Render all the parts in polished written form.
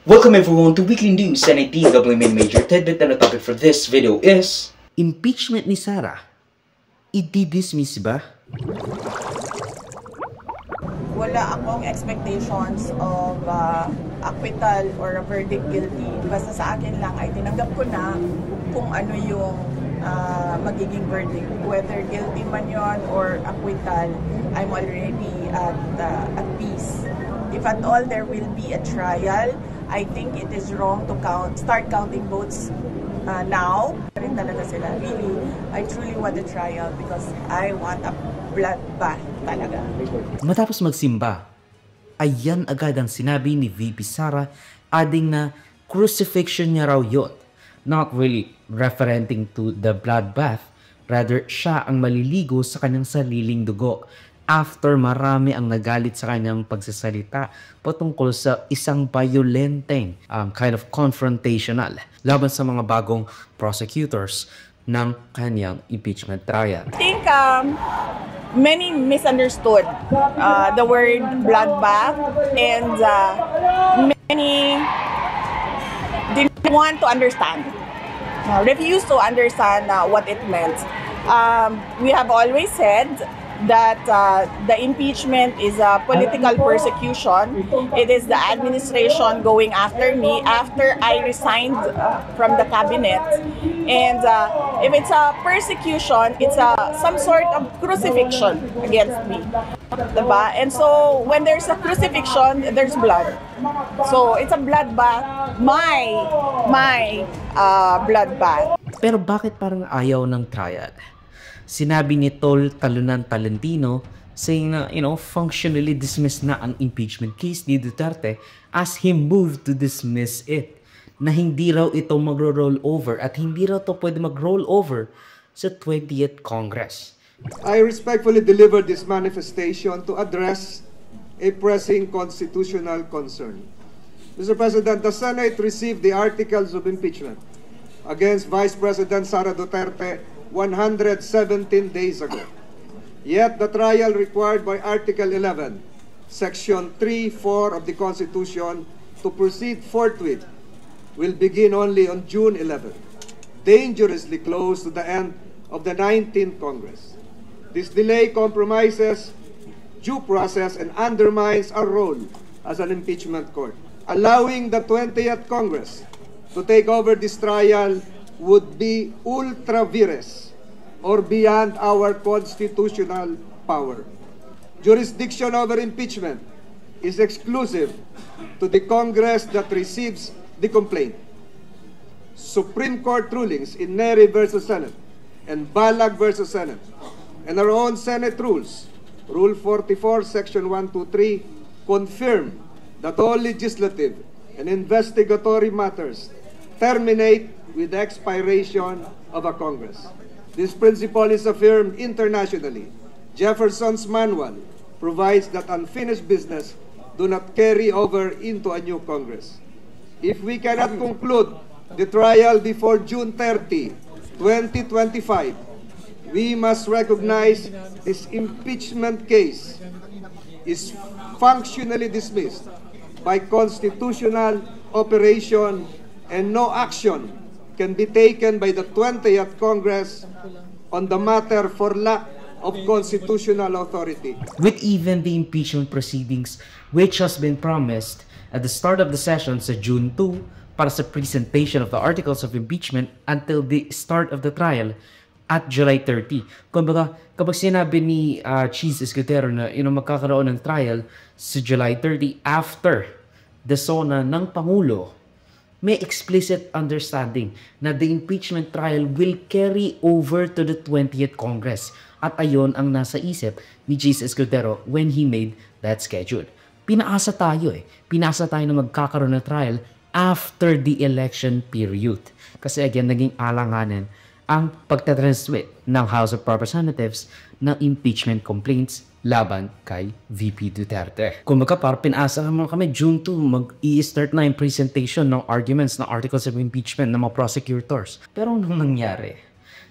Welcome everyone to Weekly News and a DWMN Major Tidbit, and the topic for this video is impeachment ni Sara. I-dismiss ba? Wala akong expectations of acquittal or a verdict guilty. Basta sa akin lang ay tinanggap ko na kung ano yung magiging verdict. Whether guilty man yon or acquittal, I'm already at peace. If at all there will be a trial, I think it is wrong to start counting votes now. Rin talaga sila. Really, I truly want a trial because I want a bloodbath talaga. Matapos magsimba, ayan agad ang sinabi ni VP Sara, adding na crucifixion niya raw yun. Not really referring to the bloodbath, rather siya ang maliligo sa kanyang sariling dugo. After marami ang nagalit sa kanyang pagsasalita patungkol sa isang violenteng kind of confrontational laban sa mga bagong prosecutors ng kanyang impeachment trial. I think many misunderstood the word bloodbath, and many didn't want to understand, refused to understand what it meant. We have always said that the impeachment is a political persecution. It is the administration going after me after I resigned from the cabinet. And if it's a persecution, it's some sort of crucifixion against me. Diba? And so when there's a crucifixion, there's blood. So it's a bloodbath, my bloodbath. Pero bakit parang ayaw ng trial? Sinabi ni Tol Talunan Talentino, saying na, functionally dismissed na ang impeachment case ni Duterte as he moved to dismiss it. Na hindi raw ito magro-roll over at hindi raw ito pwede mag-roll over sa 20th Congress. I respectfully deliver this manifestation to address a pressing constitutional concern. Mr. President, the Senate received the articles of impeachment against Vice President Sara Duterte 117 days ago. Yet the trial required by Article 11, Section 3(4) of the Constitution to proceed forthwith will begin only on June 11, dangerously close to the end of the 19th Congress. This delay compromises due process and undermines our role as an impeachment court. Allowing the 20th Congress to take over this trial would be ultra vires or beyond our constitutional power. Jurisdiction over impeachment is exclusive to the Congress that receives the complaint. Supreme Court rulings in Neri versus Senate and Balag versus Senate and our own Senate rules, Rule 44, Section 123, confirm that all legislative and investigatory matters terminate with the expiration of a Congress. This principle is affirmed internationally. Jefferson's Manual provides that unfinished business do not carry over into a new Congress. If we cannot conclude the trial before June 30, 2025, we must recognize this impeachment case is functionally dismissed by constitutional operation, and no action can be taken by the 20th Congress on the matter for lack of constitutional authority. With even the impeachment proceedings, which has been promised at the start of the session sa June 2 para sa presentation of the articles of impeachment until the start of the trial at July 30. Kumbaga, kapag sinabi ni Cheese Escudero na magkakaroon ng trial sa July 30 after the SONA ng Pangulo, may explicit understanding na the impeachment trial will carry over to the 20th Congress. At ayon ang nasa isip ni Cheese Escudero when he made that schedule. Pinaasa tayo Pinaasa tayo na magkakaroon ng trial after the election period. Kasi again, naging alanganin ang pagtatransmit ng House of Representatives ng impeachment complaints laban kay VP Duterte. Kung parang pinaasa naman kami, June 2, mag-i-start na yung presentation ng arguments ng articles of impeachment ng mga prosecutors. Pero anong nangyari?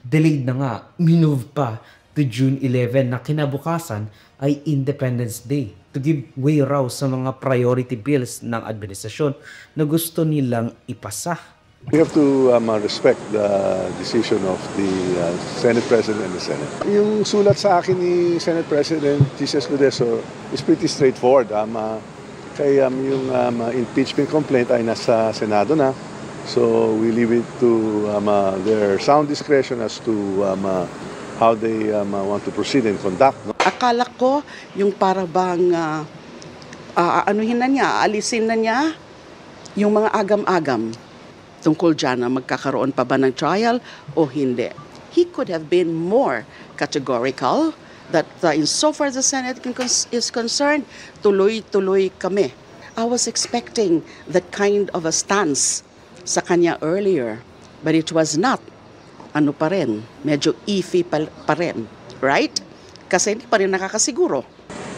Delayed na nga, minove pa to June 11 na kinabukasan ay Independence Day. to give way raw sa mga priority bills ng administrasyon na gusto nilang ipasa. We have to respect the decision of the Senate President and the Senate. Yung sulat sa akin ni Senate President Jesus Ludeso is pretty straightforward. Kaya yung impeachment complaint ay nasa Senado na. So we leave it to their sound discretion as to how they want to proceed and conduct. No? Akala ko yung para bang alisin na niya yung mga agam-agam tungkol dyan na magkakaroon pa ba ng trial o hindi. He could have been more categorical that insofar as the Senate is concerned, tuloy-tuloy kami. I was expecting that kind of a stance sa kanya earlier, but it was not. Ano pa rin, medyo iffy pa rin, right? Kasi hindi pa rin nakakasiguro.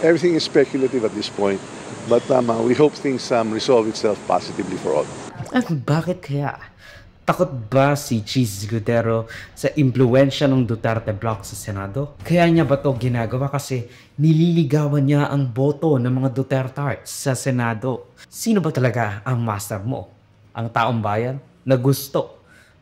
Everything is speculative at this point, but we hope things resolve itself positively for all. At bakit kaya? Takot ba si Cheese Escudero sa impluensya ng Duterte Bloc sa Senado? Kaya niya ba ito ginagawa kasi nililigawan niya ang boto ng mga Dutertards sa Senado? Sino ba talaga ang master mo? Ang taong bayan na gusto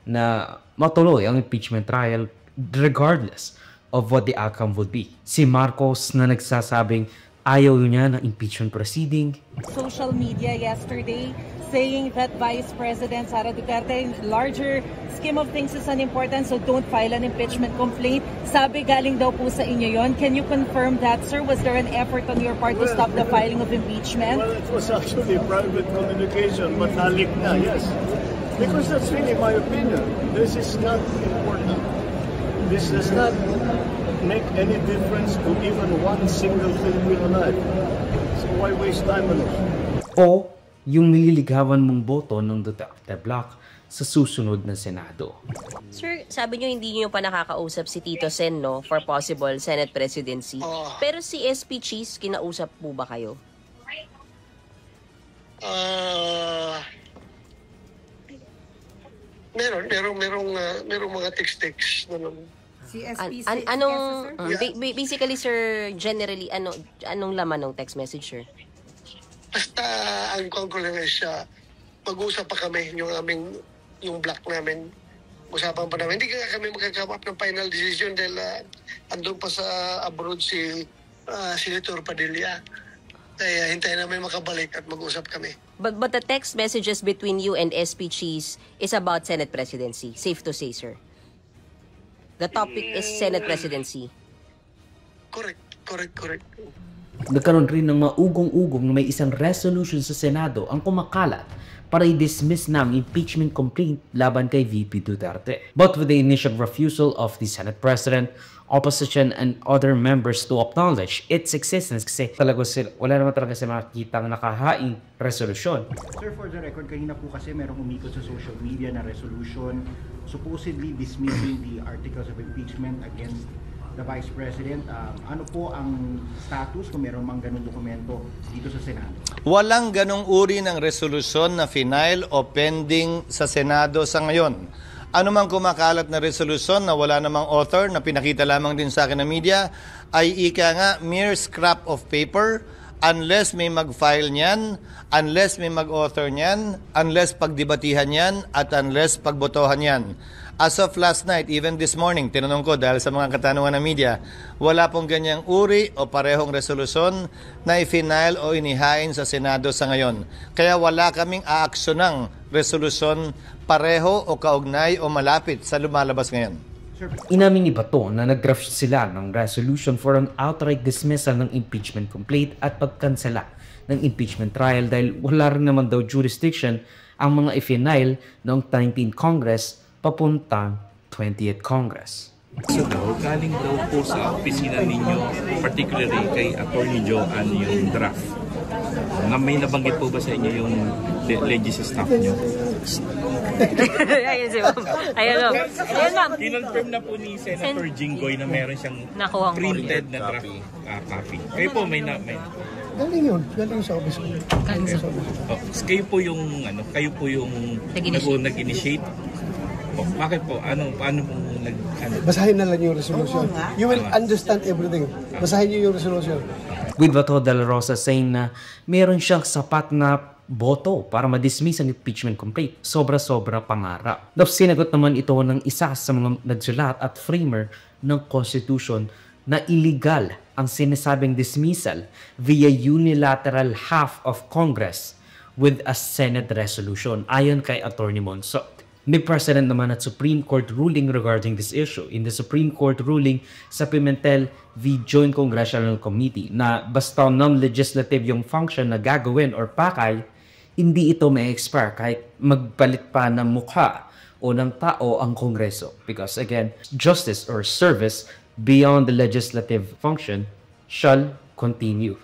na matuloy ang impeachment trial regardless of what the outcome would be. Si Marcos na nagsasabing ayaw niya ng impeachment proceeding. Social media yesterday saying that Vice President Sara Duterte, in larger scheme of things, is unimportant, so don't file an impeachment complaint. Sabi galing daw po sa inyo yon. Can you confirm that, sir? Was there an effort on your part to stop the filing of impeachment? Well, it was actually private communication, but nalik na, yes. Because that's really my opinion. This is not important. This does not make any difference to even one single Filipino life. So why waste time on it? O yung nililigawan mong boto ng Duterte Bloc sa susunod na Senado. Sir, sabi nyo hindi nyo pa nakakausap si Tito Sen, no, for possible Senate presidency. Pero si SP Cheese, kinausap po ba kayo? Merong mga text naman. Si SP basically, sir, generally, anong laman ng text message, sir? Basta ang ko lang is mag-uusap pa kami yung block namin. Usapan pa namin. Hindi kami magkakama up ng final decision dahil andun pa sa abroad si Senator Padilla. Kaya hintayin namin makabalik at mag-usap kami. But the text messages between you and SP Cheese is about Senate presidency. Safe to say, sir. The topic is Senate presidency. Correct. Nagkaroon rin ng maugong-ugong na may isang resolution sa Senado ang kumakalat para i-dismiss na ang impeachment complaint laban kay VP Duterte. But with the initial refusal of the Senate President, opposition and other members to acknowledge its existence kasi wala naman talaga sa makikitang nakahaing resolusyon. Sir, for the record, kanina po kasi merong umikot sa social media na resolution supposedly dismissing the articles of impeachment against the Vice President. Ano po ang status kung meron mang ganung dokumento dito sa Senado? Walang ganong uri ng resolusyon na final o pending sa Senado sa ngayon. Ano mang kumakalat na resolusyon na wala namang author na pinakita lamang din sa akin ng media ay ika nga mere scrap of paper unless may mag-file niyan, unless may mag-author niyan, unless pagdebatihan niyan, at unless pagbotohan niyan. As of last night, even this morning, tinanong ko dahil sa mga katanungan ng media, wala pong ganyang uri o parehong resolusyon na i-final o inihain sa Senado sa ngayon. Kaya wala kaming aaksiyonang resolusyon pareho o kaugnay o malapit sa lumalabas ngayon. Inamin ni Bato na nag-draft sila ng resolution for an outright dismissal ng impeachment complaint at pagkansela ng impeachment trial dahil wala rin naman daw jurisdiction ang mga i-final ng 19th Congress papuntang 20th Congress. So daw, galing daw po sa opisina ninyo, particularly kay Attorney Joanne yung draft. May nabanggit po ba sa inyo yung legislative staff nyo? Ayun si ma'am. Ayun ma'am. Kinonfirm na po ni Senator Jinggoy na meron siyang printed na draft copy. Kayo po may Galing yun. Galing sa office ko. Kayo po yung nag-initiate. Bakit po? Paano pong Basahin na lang yung resolution. You will understand everything. Basahin niyo yung resolution. With Bato de la Rosa saying na meron siyang sapat na boto para ma-dismiss ang impeachment complaint. Sobra-sobra pangarap. Tapos sinagot naman ito ng isa sa mga nagsulat at framer ng Constitution na illegal ang sinasabing dismissal via unilateral half of Congress with a Senate resolution, ayon kay Attorney Monsot. May precedent naman at Supreme Court ruling regarding this issue. In the Supreme Court ruling sa Pimentel v. Joint Congressional Committee na basta non-legislative yung function na gagawin or pakay, hindi ito may expire kahit magpalit pa ng mukha o ng tao ang Kongreso. Because again, justice or service beyond the legislative function shall continue.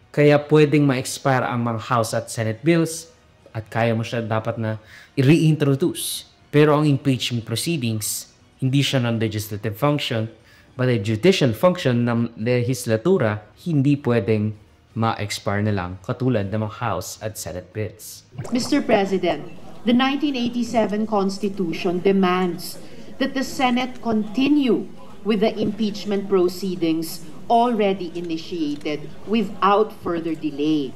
Kaya pwedeng ma-expire ang mga House at Senate bills at kaya mo siya dapat na i-reintroduce. Pero ang impeachment proceedings, hindi siya non-legislative function, but a judicial function ng legislatura, hindi pwedeng ma-expire na lang katulad ng mga House at Senate bills. Mr. President, the 1987 Constitution demands that the Senate continue with the impeachment proceedings already initiated without further delay.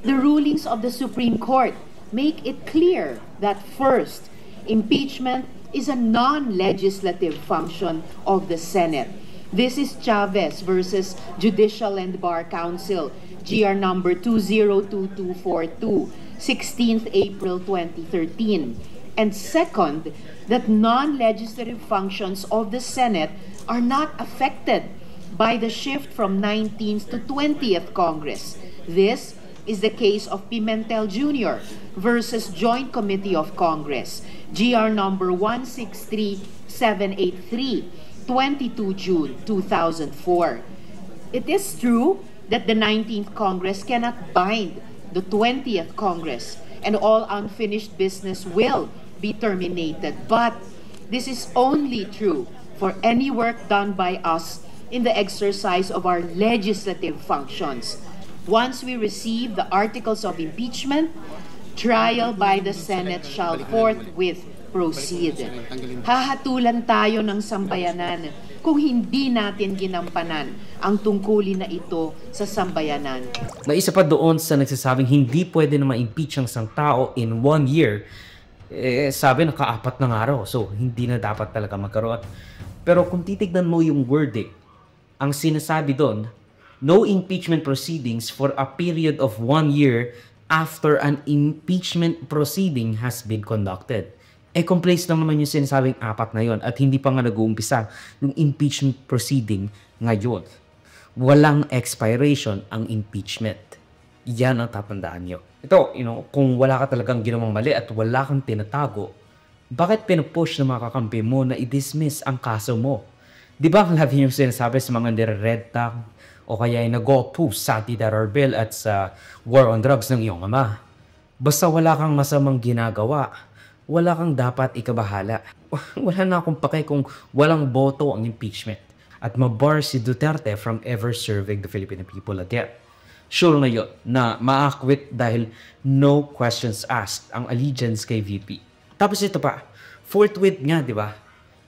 The rulings of the Supreme Court make it clear that first, impeachment is a non-legislative function of the Senate. This is Chavez versus Judicial and Bar Council, GR number 202242, 16th April 2013. And second, that non-legislative functions of the Senate are not affected by the shift from 19th to 20th Congress. This is the case of Pimentel Jr. versus Joint Committee of Congress, GR number 163783, 22 June 2004. It is true that the 19th Congress cannot bind the 20th Congress and all unfinished business will be terminated, but this is only true for any work done by us in the exercise of our legislative functions. Once we receive the articles of impeachment, trial by the Senate shall forthwith proceed. Hahatulan tayo ng sambayanan kung hindi natin ginampanan ang tungkulin na ito sa sambayanan. Naisa pa doon sa nagsasabing hindi pwede na ma-impeach ang isang tao in 1 year, sabi naka-4 na araw, so hindi na dapat talaga magkaroon. Pero kung titignan mo yung verdict, ang sinasabi doon, no impeachment proceedings for a period of 1 year after an impeachment proceeding has been conducted. Complaints lang naman yung sinasabing 4 na yon at hindi pa nga nag-uumpisa yung impeachment proceeding ngayon. Walang expiration ang impeachment. Yan ang tatandaan nyo. Ito, kung wala ka talagang ginawang mali at wala kang tinatago, bakit pinupush ng mga kakampi mo na i-dismiss ang kaso mo? Di ba ang labi yung sinasabi sa mga nire-red tag o kaya ay nag-oppose sa anti-terror bill at sa war on drugs ng iyong ama? Basta wala kang masamang ginagawa, wala kang dapat ikabahala. Wala na akong pake kung walang boto ang impeachment at mabar si Duterte from ever serving the Filipino people again. Sure na yun na ma-acquit dahil no questions asked ang allegiance kay VP. Tapos ito pa, forthwith nga, di ba?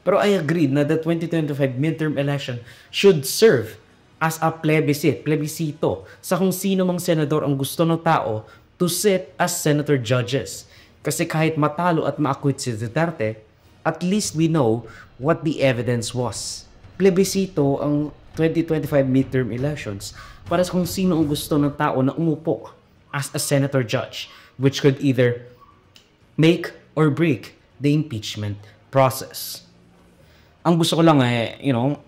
Pero I agreed na the 2025 midterm election should serve as a plebiscito sa kung sino mang senador ang gusto ng tao to sit as senator judges. Kasi kahit matalo at ma-acquit si Duterte, at least we know what the evidence was. Plebiscito ang 2025 midterm elections para sa kung sino ang gusto ng tao na umupo as a senator judge, which could either make or break the impeachment process. Ang gusto ko lang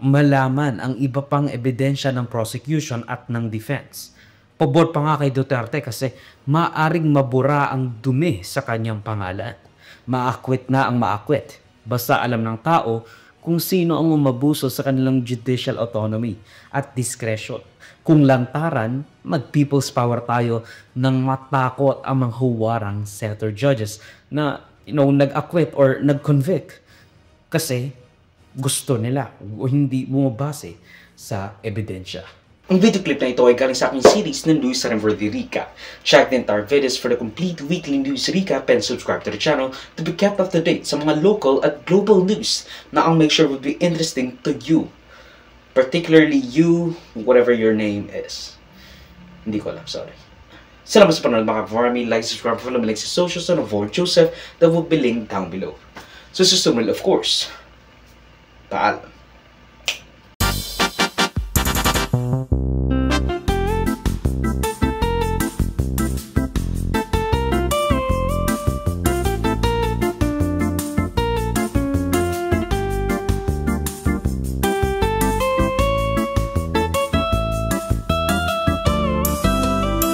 malaman ang iba pang ebidensya ng prosecution at ng defense. Pabor pa nga kay Duterte kasi maaring mabura ang dumi sa kanyang pangalan. Ma-acquit na ang ma-acquit. Basta alam ng tao kung sino ang umabuso sa kanilang judicial autonomy at discretion. Kung lantaran, mag-people's power tayo nang matakot ang mga huwarang senator judges na nag-acquit or nag-convict. Kasi gusto nila o hindi bumabase sa ebidensya. Ang video clip na ito ay galing sa aking series ng News Renver Recap. Check the entire videos for the complete weekly news recap and subscribe to the channel to be kept up to date sa mga local at global news na I'll make sure will be interesting to you. Particularly you, whatever your name is. Hindi ko alam, sorry. Salamat sa panonood mga ka-farmy. Like, subscribe, follow me like sa socials and avoid Joseph that will be linked down below. So, susunod of course. Paalam.